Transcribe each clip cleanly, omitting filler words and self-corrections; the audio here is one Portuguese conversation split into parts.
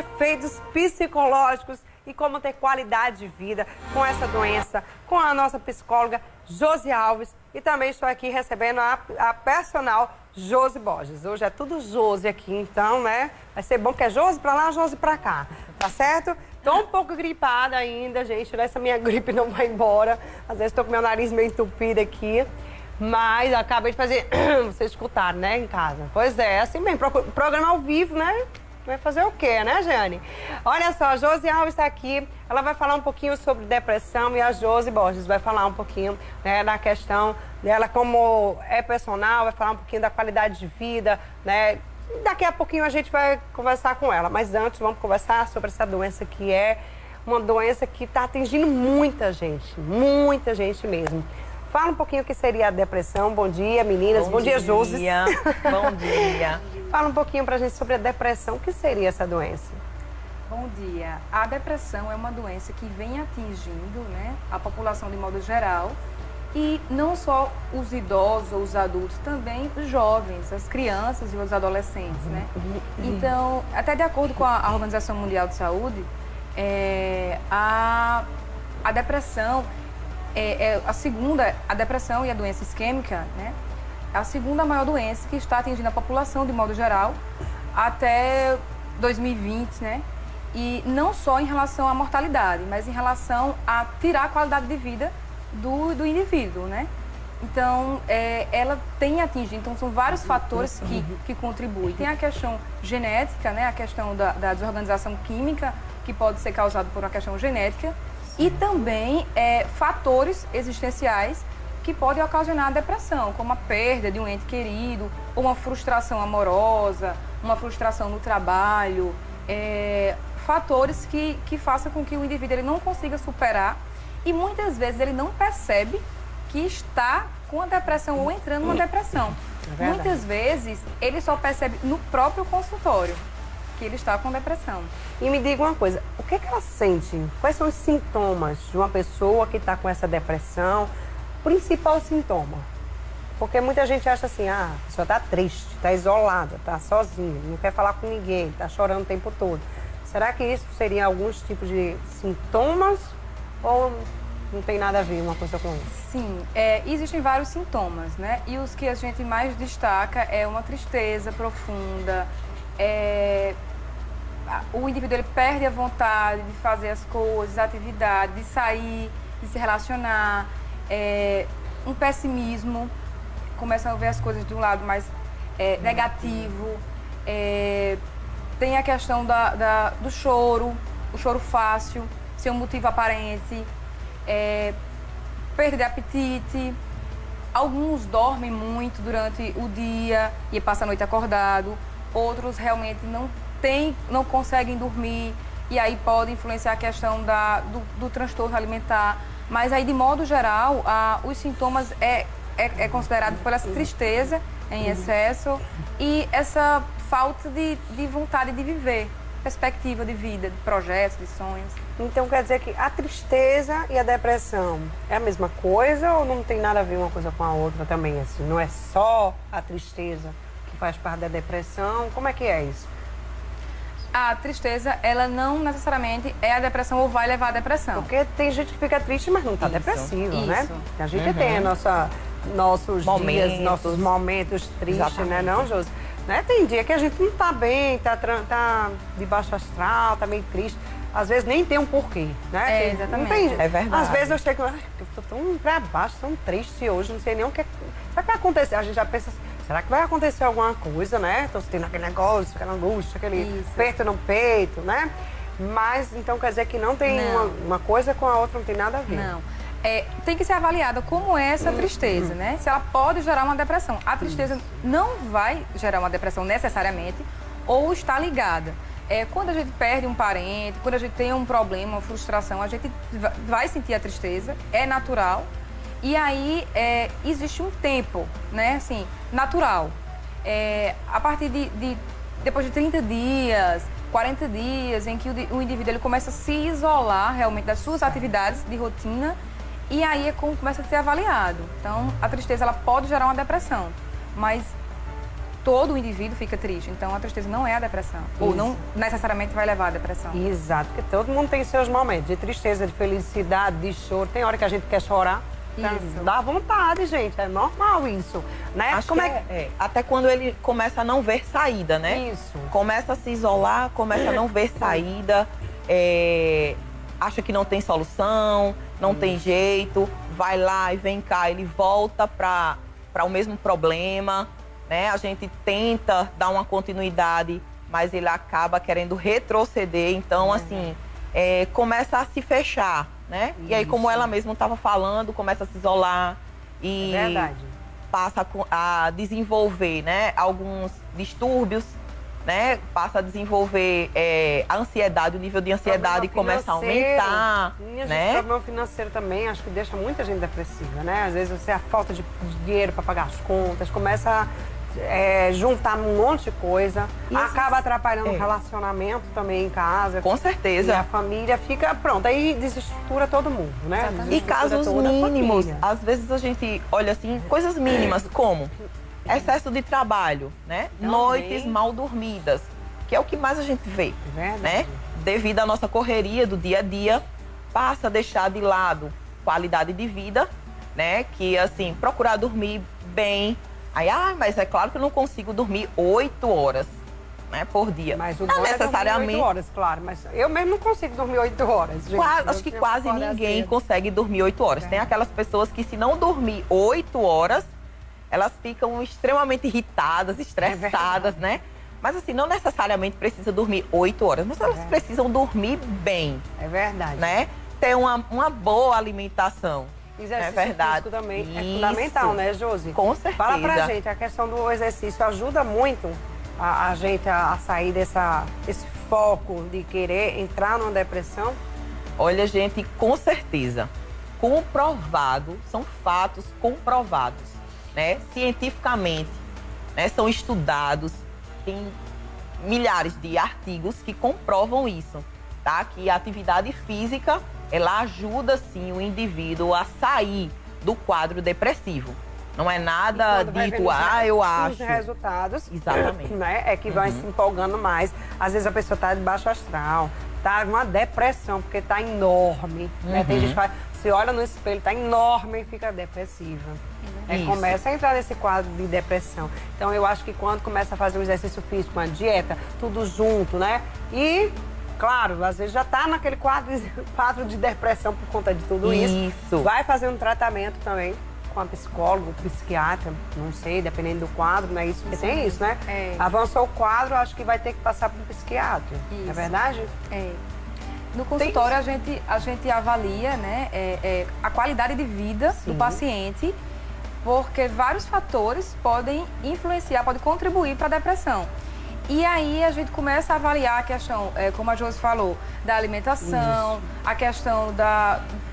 efeitos psicológicos e como ter qualidade de vida com essa doença, com a nossa psicóloga Josi Alves. E também estou aqui recebendo a personal Josi Borges. Hoje é tudo Josi aqui, então, né? Vai ser bom que é Josi pra lá, Josi pra cá, tá certo? Tô um pouco gripada ainda, gente, essa minha gripe não vai embora. Às vezes tô com meu nariz meio entupido aqui. Mas acabei de fazer, vocês escutaram, né, em casa. Pois é, assim mesmo, programa ao vivo, né? Vai fazer o quê, né, Jane? Olha só, a Josi Alves está aqui, ela vai falar um pouquinho sobre depressão e a Josi Borges vai falar um pouquinho, né, da questão dela como é personal, vai falar um pouquinho da qualidade de vida, né? Daqui a pouquinho a gente vai conversar com ela, mas antes vamos conversar sobre essa doença que é uma doença que está atingindo muita gente mesmo. Fala um pouquinho o que seria a depressão. Bom dia, meninas. Bom dia, Josi. Bom dia. Fala um pouquinho pra gente sobre a depressão. O que seria essa doença? Bom dia. A depressão é uma doença que vem atingindo, né, a população de modo geral. E não só os idosos ou os adultos, também os jovens, as crianças e os adolescentes, né? Então, até de acordo com a Organização Mundial de Saúde, a depressão... a depressão e a doença isquêmica, né, é a segunda maior doença que está atingindo a população de modo geral até 2020, né? E não só em relação à mortalidade, mas em relação a tirar a qualidade de vida do indivíduo, né? Então, ela tem atingido, então são vários fatores que contribuem. Tem a questão genética, né, a questão da desorganização química, que pode ser causada por uma questão genética, e também fatores existenciais que podem ocasionar a depressão, como a perda de um ente querido, ou uma frustração amorosa, uma frustração no trabalho, fatores que façam com que o indivíduo ele não consiga superar e muitas vezes ele não percebe que está com a depressão ou entrando numa depressão. Muitas vezes ele só percebe no próprio consultório que ele está com depressão. E me diga uma coisa, o que ela sente? Quais são os sintomas de uma pessoa que está com essa depressão? Principal sintoma? Porque muita gente acha assim, a pessoa está triste, está isolada, está sozinha, não quer falar com ninguém, está chorando o tempo todo. Será que isso seria alguns tipos de sintomas ou não tem nada a ver uma coisa com outra? Sim, existem vários sintomas, né? E os que a gente mais destaca é uma tristeza profunda, o indivíduo ele perde a vontade de fazer as coisas, atividades, de sair, de se relacionar, um pessimismo, começam a ver as coisas de um lado mais negativo, tem a questão do choro, o choro fácil, sem um motivo aparente, perda de apetite, alguns dormem muito durante o dia e passam a noite acordado, outros realmente não conseguem dormir e aí pode influenciar a questão do transtorno alimentar. Mas aí, de modo geral, os sintomas é considerado por essa tristeza em excesso e essa falta de vontade de viver, perspectiva de vida, de projetos, de sonhos. Então quer dizer que a tristeza e a depressão é a mesma coisa ou não tem nada a ver uma coisa com a outra também? Assim, não é só a tristeza que faz parte da depressão? Como é que é isso? A tristeza, ela não necessariamente é a depressão ou vai levar à depressão. Porque tem gente que fica triste, mas não está depressivo, né? A gente tem nossos dias, nossos momentos tristes, né, não, Josi? Né? Tem dia que a gente não está bem, tá de baixo astral, tá meio triste. Às vezes nem tem um porquê, né? Exatamente. É verdade. Às vezes eu chego, eu tô tão pra baixo, tão triste hoje, não sei nem o que. Será que vai acontecer? A gente já pensa assim, será que vai acontecer alguma coisa, né? Tô sentindo aquele negócio, aquela angústia, aquele aperto no peito, né? Mas, então, quer dizer que não tem uma coisa com a outra, não tem nada a ver. Não. Tem que ser avaliada como é essa tristeza, né? Se ela pode gerar uma depressão. A tristeza não vai gerar uma depressão necessariamente ou está ligada. Quando a gente perde um parente, quando a gente tem um problema, uma frustração, a gente vai sentir a tristeza, é natural. E aí, existe um tempo, né, assim, natural. A partir depois de 30 dias, 40 dias, em que o indivíduo ele começa a se isolar realmente das suas atividades de rotina, e aí é como começa a ser avaliado. Então, a tristeza ela pode gerar uma depressão, mas todo o indivíduo fica triste. Então, a tristeza não é a depressão. Ou não necessariamente vai levar à depressão. Exato, porque todo mundo tem seus momentos de tristeza, de felicidade, de choro. Tem hora que a gente quer chorar. Isso. Dá vontade, gente. É normal isso, né? Acho que até quando ele começa a não ver saída, né? Isso. Começa a se isolar, começa a não ver saída, acha que não tem solução, não tem jeito, vai lá e vem cá, ele volta para o mesmo problema, né? A gente tenta dar uma continuidade, mas ele acaba querendo retroceder. Então, assim, começa a se fechar, né? E aí, como ela mesma estava falando, começa a se isolar e passa a desenvolver, né, alguns distúrbios, né? Passa a desenvolver a ansiedade, o nível de ansiedade começa a aumentar, né? Problema financeiro também, acho que deixa muita gente depressiva, né? Às vezes você a falta de dinheiro para pagar as contas, começa a juntar um monte de coisa, acaba atrapalhando o relacionamento também em casa. Com certeza. E a família fica pronta, aí desestrutura todo mundo, né? E casos mínimos, às vezes a gente olha assim, coisas mínimas como excesso de trabalho, né? Noites mal dormidas, que é o que mais a gente vê, né? Devido à nossa correria do dia a dia, passa a deixar de lado qualidade de vida, né? Que, assim, procurar dormir bem. Aí, mas é claro que eu não consigo dormir 8 horas, né, por dia. Mas o não bom necessariamente. 8 horas, claro. Mas eu mesmo não consigo dormir 8 horas, gente. Acho que quase ninguém consegue dormir 8 horas. Tem aquelas pessoas que, se não dormir 8 horas, elas ficam extremamente irritadas, estressadas, né? Mas, assim, não necessariamente precisa dormir 8 horas, mas elas precisam dormir bem. É verdade. Né? Ter uma boa alimentação. Exercício físico também é fundamental, né, Josi? Com certeza. Fala pra gente, a questão do exercício ajuda muito a gente a sair desse foco de querer entrar numa depressão? Olha, gente, com certeza. Comprovado, são fatos comprovados, né? Cientificamente, né? São estudados, tem milhares de artigos que comprovam isso, tá? Que a atividade física, ela ajuda, sim, o indivíduo a sair do quadro depressivo. Não é nada dito, eu acho. Os resultados, exatamente, né, é que vai se empolgando mais. Às vezes a pessoa está de baixo astral, tá numa depressão, porque tá enorme. Né? Tem gente que fala, você olha no espelho, tá enorme e fica depressiva. Começa a entrar nesse quadro de depressão. Então, eu acho que quando começa a fazer um exercício físico, uma dieta, tudo junto, né? E, claro, às vezes já tá naquele quadro de depressão por conta de tudo isso. Vai fazer um tratamento também com a psicóloga, psiquiatra, não sei, dependendo do quadro, né? Isso, tem isso, né? Avançou o quadro, acho que vai ter que passar para um psiquiatra. É verdade? No consultório, a gente avalia, né, a qualidade de vida do paciente, porque vários fatores podem influenciar, podem contribuir para a depressão. E aí a gente começa a avaliar a questão, como a Josi falou, da alimentação, a questão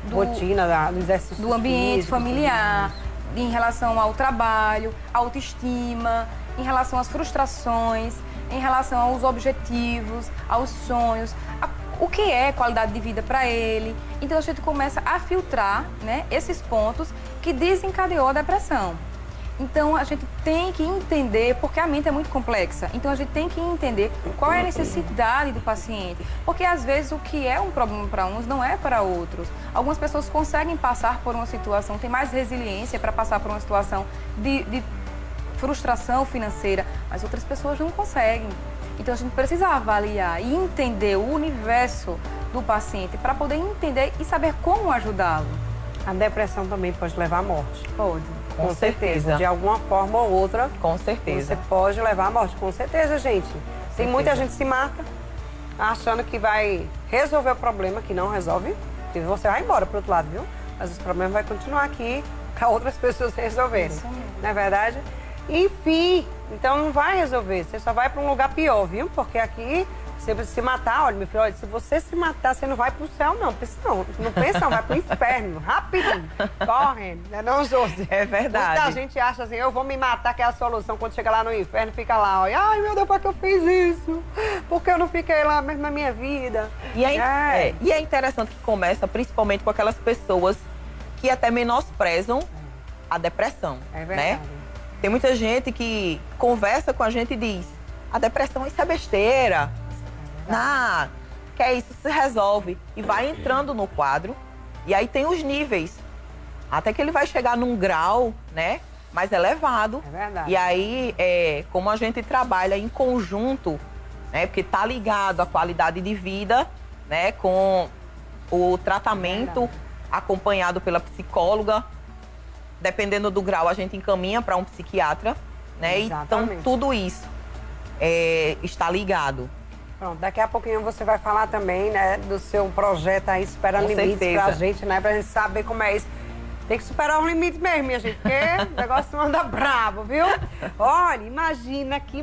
do rotina, do exercício do ambiente familiar, em relação ao trabalho, autoestima, em relação às frustrações, em relação aos objetivos, aos sonhos, o que é qualidade de vida para ele. Então a gente começa a filtrar, né, esses pontos que desencadeou a depressão. Então a gente tem que entender, porque a mente é muito complexa, então a gente tem que entender qual é a necessidade do paciente, porque às vezes o que é um problema para uns não é para outros. Algumas pessoas conseguem passar por uma situação, têm mais resiliência para passar por uma situação de frustração financeira, mas outras pessoas não conseguem. Então a gente precisa avaliar e entender o universo do paciente para poder entender e saber como ajudá-lo. A depressão também pode levar à morte. Pode. Com certeza. De alguma forma ou outra. Com certeza. Você pode levar à morte. Com certeza, gente. Tem muita gente que se mata achando que vai resolver o problema, que não resolve. E você vai embora pro outro lado, viu? Mas os problemas vão continuar aqui para outras pessoas resolverem. Isso mesmo. Não é verdade? Enfim, então não vai resolver. Você só vai para um lugar pior, viu? Porque aqui, você precisa se matar. Olha, meu filho, olha, se você se matar, você não vai pro céu, não. Não pensa, não. Vai pro inferno. Rapidinho. Correndo. Não é não, Josi? É verdade. Muita gente acha assim, eu vou me matar, que é a solução. Quando chega lá no inferno, fica lá, olha, ai, meu Deus, por que eu fiz isso? Por que eu não fiquei lá mesmo na minha vida? E é interessante que começa, principalmente com aquelas pessoas que até menosprezam a depressão. É verdade. Né? Tem muita gente que conversa com a gente e diz: a depressão, isso é besteira. Que é isso, se resolve. E vai entrando no quadro. E aí tem os níveis. Até que ele vai chegar num grau, né, mais elevado. É verdade. E aí, como a gente trabalha em conjunto, né, porque tá ligado à qualidade de vida, né, com o tratamento acompanhado pela psicóloga. Dependendo do grau, a gente encaminha para um psiquiatra, né? Exatamente. Então, tudo isso está ligado. Pronto, daqui a pouquinho você vai falar também, né, do seu projeto aí, Supera Com Limites, certeza. pra gente, né, pra gente saber como é isso. Tem que superar os limites mesmo, minha gente, porque o negócio anda brabo, viu? Olha, imagina que